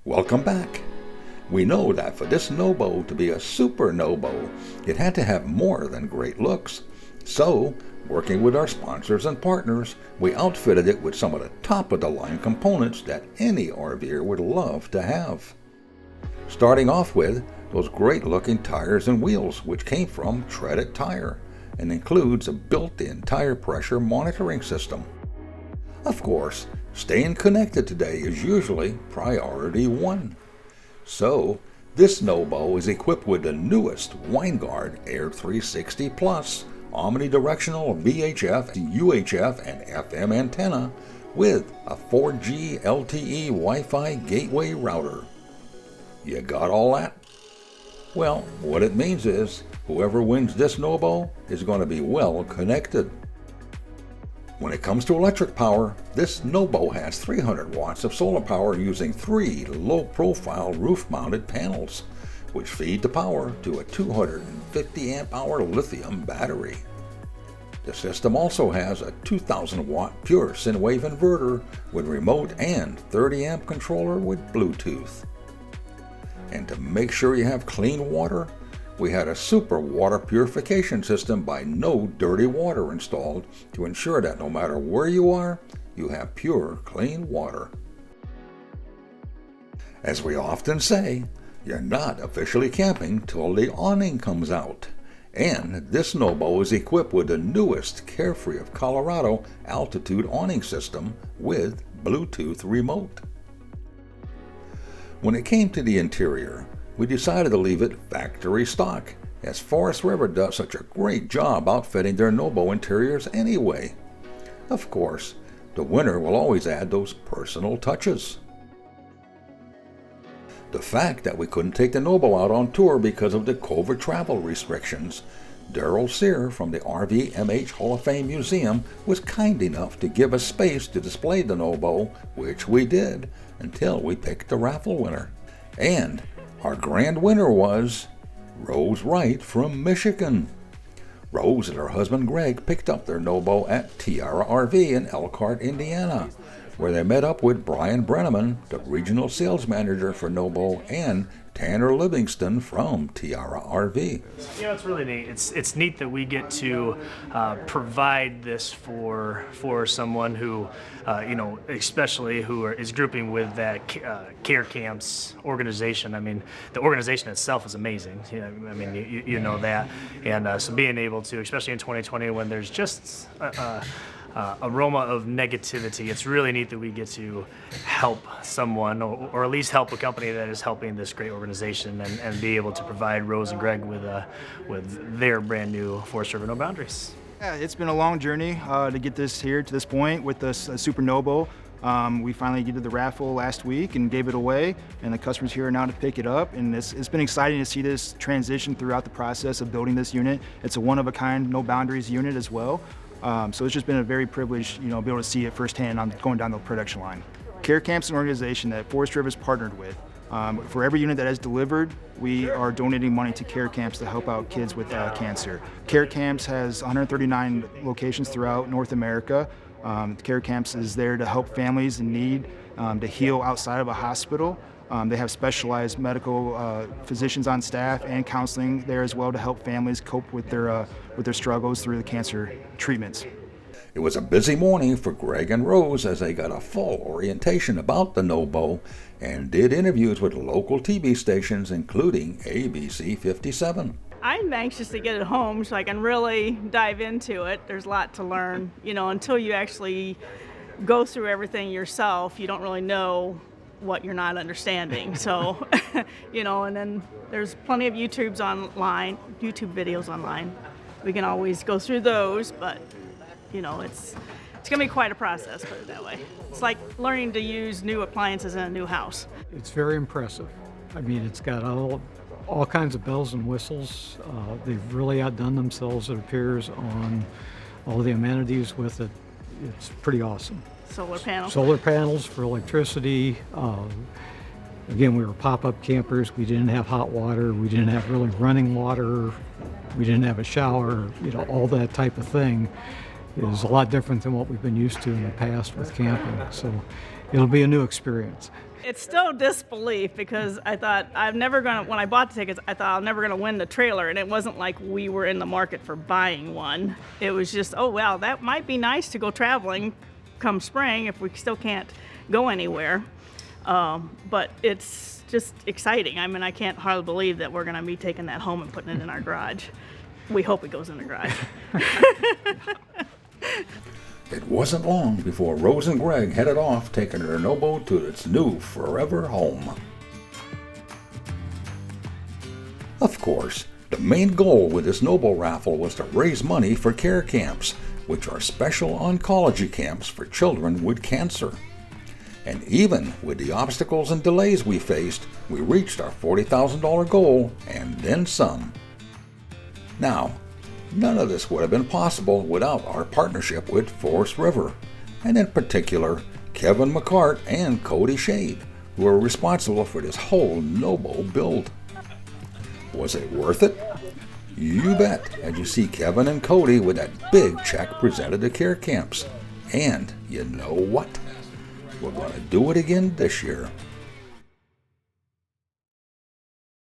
Welcome back. We know that for this no-bow to be a super no-bow, it had to have more than great looks. So, working with our sponsors and partners, we outfitted it with some of the top-of-the-line components that any RVer would love to have. Starting off with those great-looking tires and wheels, which came from Treaded Tire, and includes a built-in tire pressure monitoring system. Of course, staying connected today is usually priority one. So, this no-bow is equipped with the newest Winegard Air 360 Plus omnidirectional VHF, UHF, and FM antenna with a 4G LTE Wi-Fi gateway router. You got all that? Well, what it means is whoever wins this no-bow is going to be well connected. When it comes to electric power, this no-bow has 300 watts of solar power using 3 low-profile roof-mounted panels, which feed the power to a 250 amp-hour lithium battery. The system also has a 2000-watt pure sine wave inverter with remote and 30 amp controller with Bluetooth. And to make sure you have clean water, we had a super water purification system by No Dirty Water installed to ensure that no matter where you are, you have pure, clean water. As we often say, you're not officially camping till the awning comes out. And this no-bow is equipped with the newest Carefree of Colorado altitude awning system with Bluetooth remote. When it came to the interior, we decided to leave it factory stock, as Forest River does such a great job outfitting their no-bow interiors anyway. Of course, the winner will always add those personal touches. The fact that we couldn't take the no-bow out on tour because of the COVID travel restrictions, Daryl Sear from the RVMH Hall of Fame Museum was kind enough to give us space to display the no-bow, which we did, until we picked the raffle winner. And our grand winner was Rose Wright from Michigan. Rose and her husband Greg picked up their no-bow at Tiara RV in Elkhart, Indiana, where they met up with Brian Brenneman, the regional sales manager for no-bow, and Tanner Livingston from Tiara RV. It's really neat. It's neat that we get to provide this for someone who, especially who is grouping with that Care Camps organization. I mean, the organization itself is amazing. You know that, and so being able to, especially in 2020, when there's just aroma of negativity, it's really neat that we get to help someone, or at least help a company that is helping this great organization, and be able to provide Rose and Greg with their brand new Forest River No Boundaries. Yeah, it's been a long journey to get this here to this point with this Super no-bow. We finally did the raffle last week and gave it away, and the customers here are now to pick it up, and it's been exciting to see this transition throughout the process of building this unit. It's a one-of-a-kind No Boundaries unit as well. So it's just been a very privilege, be able to see it firsthand on going down the production line. Care Camps is an organization that Forest River has partnered with. For every unit that is delivered, we are donating money to Care Camps to help out kids with cancer. Care Camps has 139 locations throughout North America. Care Camps is there to help families in need to heal outside of a hospital. They have specialized medical physicians on staff and counseling there as well to help families cope with their struggles through the cancer treatments. It was a busy morning for Greg and Rose as they got a full orientation about the no-bow and did interviews with local TV stations, including ABC 57. I'm anxious to get it home so I can really dive into it. There's a lot to learn. Until you actually go through everything yourself, you don't really know what you're not understanding. So, and then there's plenty of YouTube videos online. We can always go through those, but, it's going to be quite a process, put it that way. It's like learning to use new appliances in a new house. It's very impressive. I mean, it's got all kinds of bells and whistles. They've really outdone themselves, it appears, on all the amenities with it. It's pretty awesome. Solar panels. Solar panels for electricity. Again, we were pop-up campers. We didn't have hot water. We didn't have really running water. We didn't have a shower. All that type of thing is a lot different than what we've been used to in the past with camping. So it'll be a new experience. It's still disbelief because I thought when I bought the tickets, I thought I'm never going to win the trailer. And it wasn't like we were in the market for buying one. It was just, oh, wow, that might be nice to go traveling come spring if we still can't go anywhere. But it's just exciting. I mean, I can't hardly believe that we're going to be taking that home and putting it in our garage. We hope it goes in the garage. It wasn't long before Rose and Greg headed off, taking their Nobo to its new forever home. Of course, the main goal with this Nobo raffle was to raise money for care camps, which are special oncology camps for children with cancer. And even with the obstacles and delays we faced, we reached our $40,000 goal and then some. Now, none of this would have been possible without our partnership with Forest River, and in particular, Kevin McCart and Cody Shade, who are responsible for this whole Nobo build. Was it worth it? You bet, as you see Kevin and Cody with that big check presented to care camps. And you know what? We're going to do it again this year.